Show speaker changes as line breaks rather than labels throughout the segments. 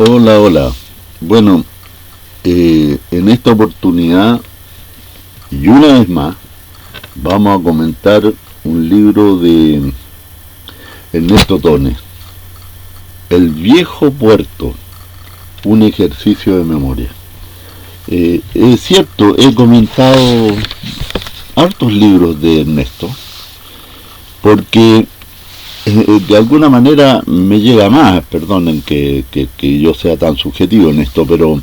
Hola, hola. Bueno, en esta oportunidad y una vez más vamos a comentar un libro de Ernesto Tone, El viejo puerto, un ejercicio de memoria. Es cierto, he comentado hartos libros de Ernesto porque de alguna manera me llega más, perdonen que yo sea tan subjetivo en esto, pero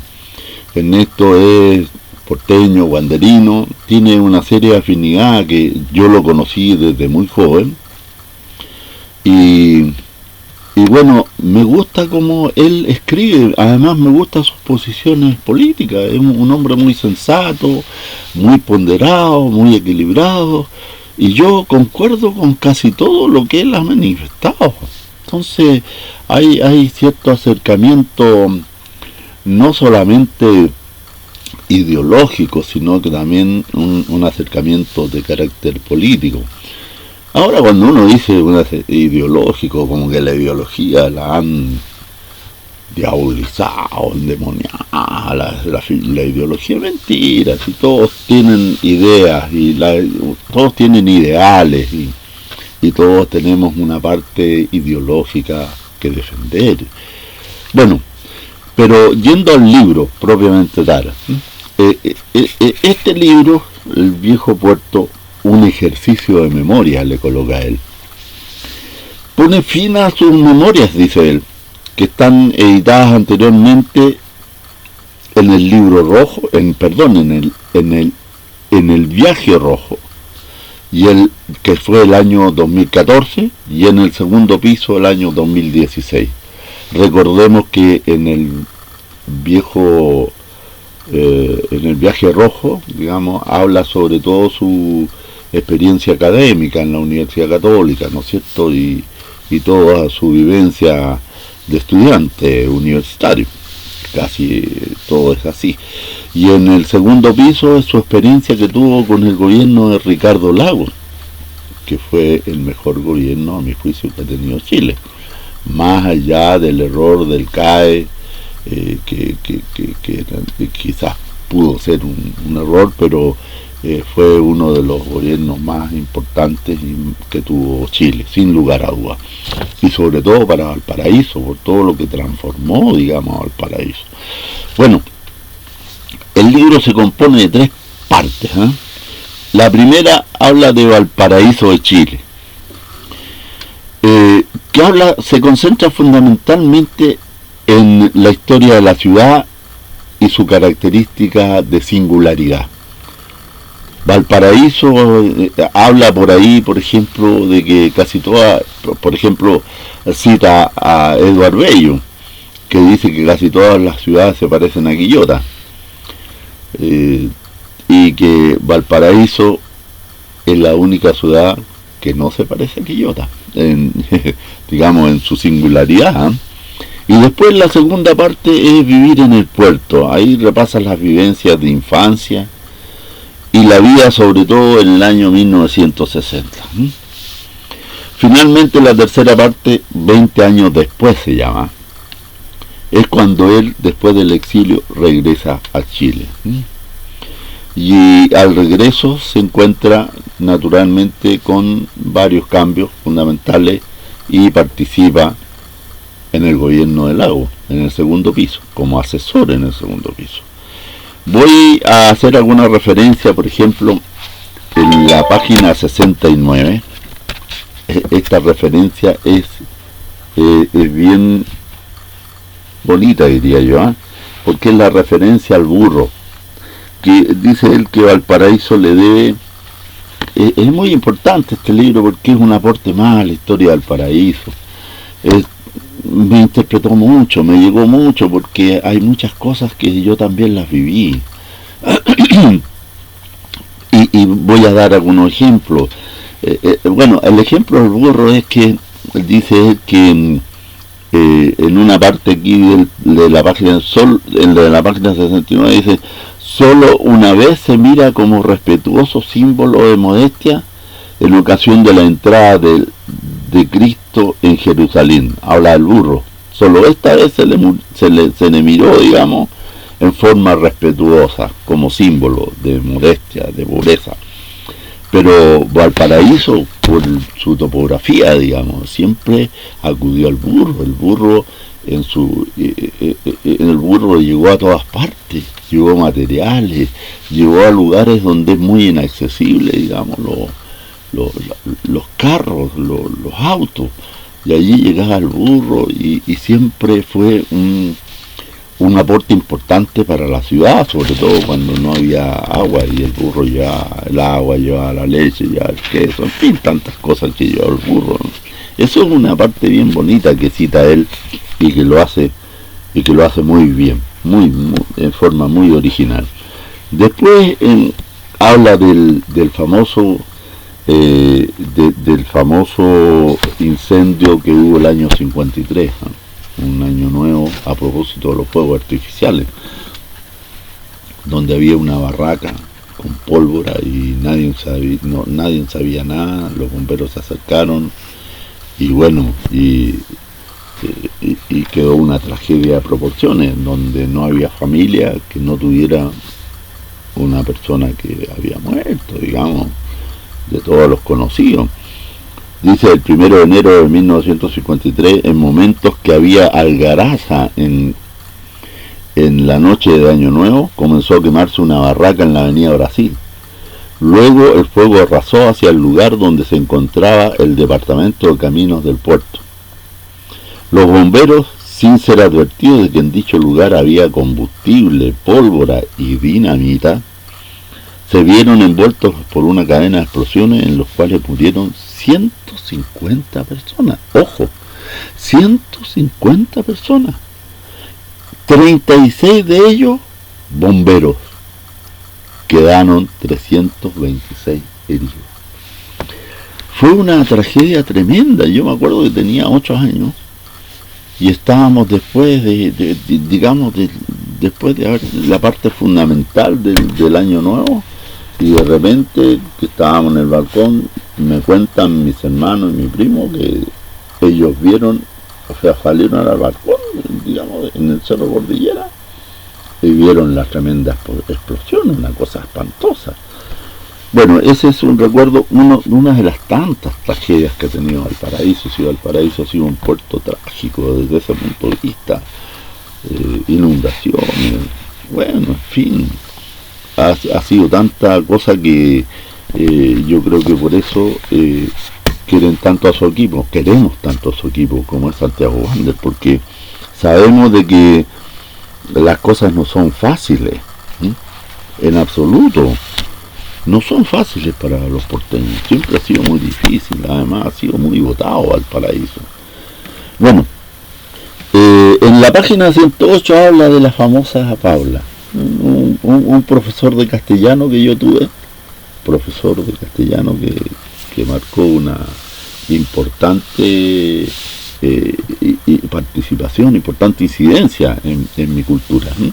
Ernesto es porteño, guanderino, tiene una seria afinidad que yo lo conocí desde muy joven y, y bueno, me gusta cómo él escribe, además me gustan sus posiciones políticas, es un hombre muy sensato, muy ponderado, muy equilibrado, y yo concuerdo con casi todo lo que él ha manifestado. Entonces hay cierto acercamiento, no solamente ideológico, sino que también un acercamiento de carácter político. Ahora cuando uno dice ideológico, como que la ideología la han diabolizado, endemoniado, la ideología es mentira, si todos tienen ideas todos tienen ideales y todos tenemos una parte ideológica que defender. Bueno, pero yendo al libro propiamente tal, este libro, El viejo puerto, un ejercicio de memoria, le coloca él. Pone fin a sus memorias, dice él, que están editadas anteriormente en el libro rojo, en el viaje rojo, y el que fue el año 2014, y en el segundo piso el año 2016. Recordemos que viejo en el viaje rojo, digamos, habla sobre todo su experiencia académica en la Universidad Católica, ¿no es cierto? Y toda su vivencia de estudiante universitario, casi todo es así. Y en el segundo piso es su experiencia que tuvo con el gobierno de Ricardo Lagos, que fue el mejor gobierno, a mi juicio, que ha tenido Chile, más allá del error del CAE, que quizás pudo ser un error, pero fue uno de los gobiernos más importantes que tuvo Chile, sin lugar a dudas. Y sobre todo para Valparaíso, por todo lo que transformó, digamos, a Valparaíso. Bueno, el libro se compone de tres partes. La primera habla de Valparaíso de Chile, se concentra fundamentalmente en la historia de la ciudad y su característica de singularidad. Valparaíso habla por ahí, por ejemplo, de que casi toda, por ejemplo, cita a Edward Bello, que dice que casi todas las ciudades se parecen a Quillota, y que Valparaíso es la única ciudad que no se parece a Quillota, digamos, en su singularidad. Y después la segunda parte es vivir en el puerto. Ahí repasa las vivencias de infancia y la vida, sobre todo en el año 1960. Finalmente la tercera parte, 20 años después se llama, es cuando él, después del exilio, regresa a Chile. Y al regreso se encuentra naturalmente con varios cambios fundamentales y participa en el gobierno de Lagos, en el segundo piso, como asesor en el segundo piso. Voy a hacer alguna referencia, por ejemplo, en la página 69. Esta referencia es bien bonita, diría yo, porque es la referencia al burro, que dice él que Valparaíso le debe. Es muy importante este libro porque es un aporte más a la historia de Valparaíso. Me interpretó mucho, me llegó mucho, porque hay muchas cosas que yo también las viví. y voy a dar algunos ejemplos. Bueno, el ejemplo del burro es que dice que en una parte aquí de la página de la página 69 dice: solo una vez se mira como respetuoso símbolo de modestia en ocasión de la entrada de Cristo en Jerusalén. Habla del burro. Solo esta vez se le miró, digamos, en forma respetuosa, como símbolo de modestia, de pobreza. Pero Valparaíso, por su topografía, digamos, siempre acudió al burro. El burro el burro llegó a todas partes, llevó materiales, llegó a lugares donde es muy inaccesible, digamos, los carros, los autos. Y allí llegaba el burro y siempre fue un aporte importante para la ciudad, sobre todo cuando no había agua y el burro llevaba el agua, llevaba la leche, llevaba el queso, en fin, tantas cosas que llevaba el burro, ¿no? Eso es una parte bien bonita que cita él y que lo hace muy bien, en forma muy original. Después habla del famoso del famoso incendio que hubo el año 53, ¿no? Un año nuevo a propósito de los fuegos artificiales, donde había una barraca con pólvora y nadie sabía nada. Los bomberos se acercaron y bueno, y quedó una tragedia de proporciones, donde no había familia que no tuviera una persona que había muerto, digamos, de todos los conocidos. Dice, el 1 de enero de 1953, en momentos que había algaraza en la noche de Año Nuevo, comenzó a quemarse una barraca en la avenida Brasil. Luego el fuego arrasó hacia el lugar donde se encontraba el departamento de caminos del puerto. Los bomberos, sin ser advertidos de que en dicho lugar había combustible, pólvora y dinamita, se vieron envueltos por una cadena de explosiones en los cuales murieron 150 personas. ¡Ojo! 150 personas. 36 de ellos bomberos. Quedaron 326 heridos. Fue una tragedia tremenda. Yo me acuerdo que tenía 8 años y estábamos después después de haber la parte fundamental del año nuevo, y de repente que estábamos en el balcón, me cuentan mis hermanos y mi primo que ellos vieron, o sea, salieron al balcón, digamos, en el Cerro Cordillera, y vieron las tremendas explosiones, una cosa espantosa. Bueno, ese es un recuerdo, una de las tantas tragedias que ha tenido Valparaíso. Si Valparaíso ha sido un puerto trágico desde ese punto de vista, inundaciones, bueno, en fin, ha sido tanta cosa que yo creo que por eso quieren tanto a su equipo, queremos tanto a su equipo como es Santiago Wander, porque sabemos de que las cosas no son fáciles, ¿sí? En absoluto. No son fáciles para los porteños, siempre ha sido muy difícil, además ha sido muy votado Valparaíso. Bueno, en la página 108 habla de la famosa Paula, un profesor de castellano que yo tuve, que marcó una importante participación, importante incidencia en mi cultura, ¿sí?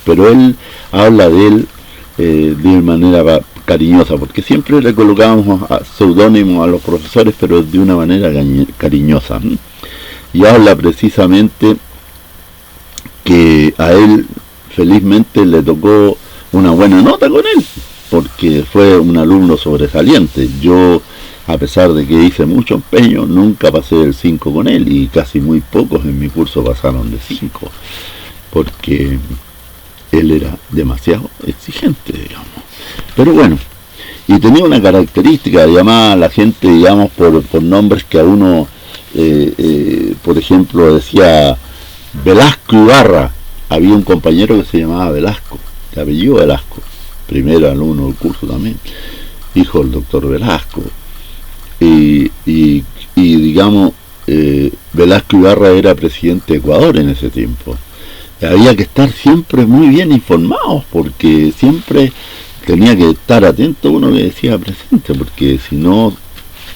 Pero él habla de él de manera cariñosa, porque siempre le colocábamos seudónimos a los profesores, pero de una manera cariñosa, ¿sí? Y habla precisamente que a él felizmente le tocó una buena nota con él, porque fue un alumno sobresaliente. Yo, a pesar de que hice mucho empeño, nunca pasé del 5 con él, y casi muy pocos en mi curso pasaron de 5, porque él era demasiado exigente, digamos. Pero bueno, y tenía una característica, llamaba a la gente, digamos, por nombres que a uno, por ejemplo, decía Velasco Ibarra. Había un compañero que se llamaba Velasco, de apellido Velasco, primer alumno del curso también, hijo del doctor Velasco. Y digamos, Velasco Ibarra era presidente de Ecuador en ese tiempo. Había que estar siempre muy bien informados, porque siempre tenía que estar atento a uno que decía presente, porque si no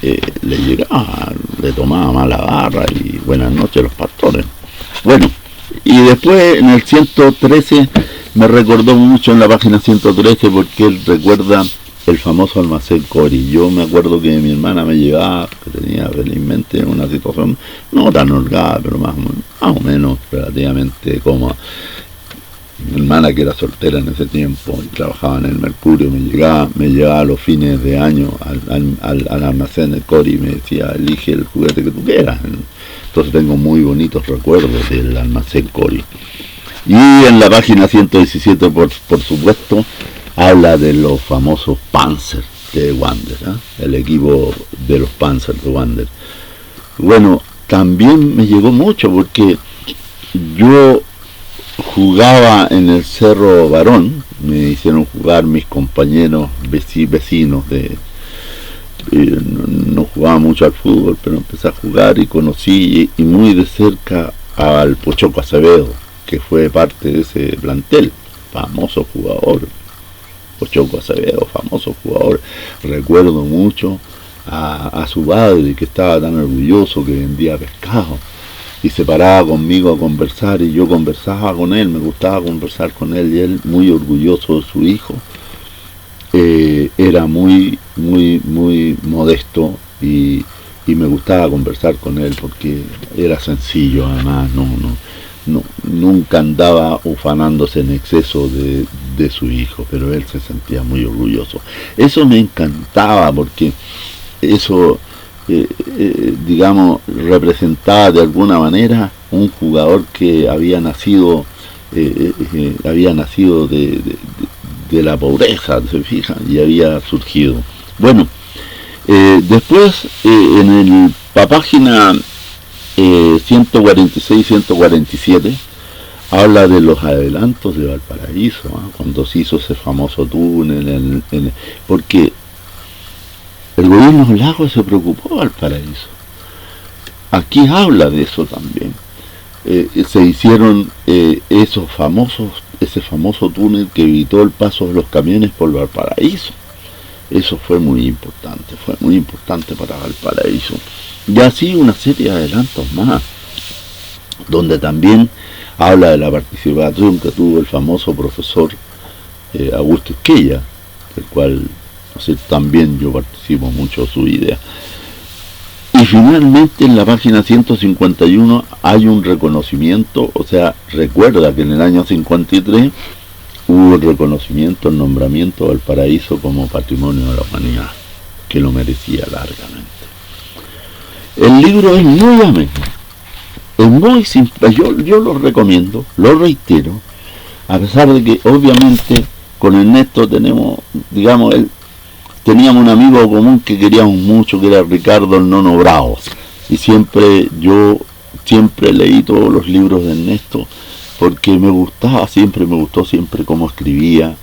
le llegaba, le tomaba mala barra y buenas noches a los pastores. Bueno, y después en el 113 me recordó mucho, en la página 113, porque él recuerda el famoso almacén Cori. Yo me acuerdo que mi hermana me llevaba, que tenía felizmente una situación no tan holgada, pero más más o menos relativamente cómoda. Mi hermana, que era soltera en ese tiempo y trabajaba en el Mercurio, me llevaba a los fines de año al almacén del Cori y me decía, elige el juguete que tú quieras. Entonces tengo muy bonitos recuerdos del almacén Cori. Y en la página 117, por supuesto, habla de los famosos Panzer de Wander, ¿eh? El equipo de los Panzer de Wander. Bueno, también me llegó mucho porque yo jugaba en el Cerro Barón, me hicieron jugar mis compañeros vecinos no jugaba mucho al fútbol, pero empecé a jugar y conocí y muy de cerca al Pochoco Acevedo, que fue parte de ese plantel, famoso jugador. Pochoco Acevedo, famoso jugador. Recuerdo mucho a su padre, que estaba tan orgulloso, que vendía pescado y se paraba conmigo a conversar y yo conversaba con él, me gustaba conversar con él y él, muy orgulloso de su hijo, era muy modesto y me gustaba conversar con él porque era sencillo, además nunca andaba ufanándose en exceso de su hijo, pero él se sentía muy orgulloso. Eso me encantaba porque eso digamos, representaba de alguna manera un jugador que había nacido de la pobreza, se fijan, y había surgido. Bueno, después en la página 146-147 habla de los adelantos de Valparaíso, ¿eh? Cuando se hizo ese famoso túnel, porque el gobierno de Lagos se preocupó de Valparaíso. Aquí habla de eso también. Se hicieron ese famoso túnel que evitó el paso de los camiones por Valparaíso. Eso fue muy importante para Valparaíso. Y así una serie de adelantos más, donde también habla de la participación que tuvo el famoso profesor Augusto Esquella, del cual también yo participo mucho de su idea. Y finalmente en la página 151 hay un reconocimiento, o sea, recuerda que en el año 53 hubo el reconocimiento, el nombramiento del Valparaíso como Patrimonio de la Humanidad, que lo merecía largamente. El libro es muy ameno, es muy simple, yo lo recomiendo, lo reitero, a pesar de que obviamente con Ernesto tenemos, digamos, teníamos un amigo común que queríamos mucho, que era Ricardo el Nono Bravo, y yo siempre leí todos los libros de Ernesto porque me gustó siempre cómo escribía.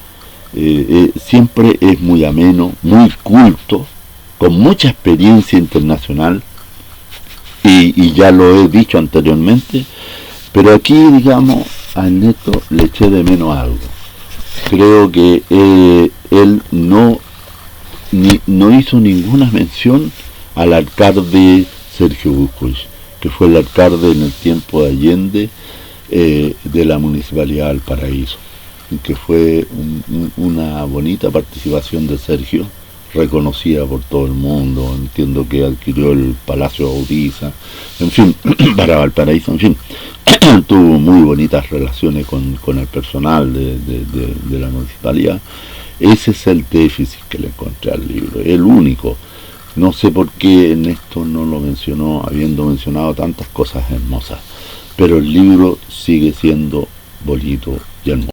Siempre es muy ameno, muy culto, con mucha experiencia internacional, y ya lo he dicho anteriormente, pero aquí, digamos, a Ernesto le eché de menos algo. Creo que él no hizo ninguna mención al alcalde Sergio Busquich, que fue el alcalde en el tiempo de Allende, de la Municipalidad de Valparaíso, que fue una bonita participación de Sergio, reconocida por todo el mundo. Entiendo que adquirió el Palacio Bautiza, en fin, para Valparaíso, en fin, tuvo muy bonitas relaciones con el personal de la municipalidad. Ese es el déficit que le encontré al libro, el único. No sé por qué Ernesto no lo mencionó, habiendo mencionado tantas cosas hermosas, pero el libro sigue siendo bonito y hermoso.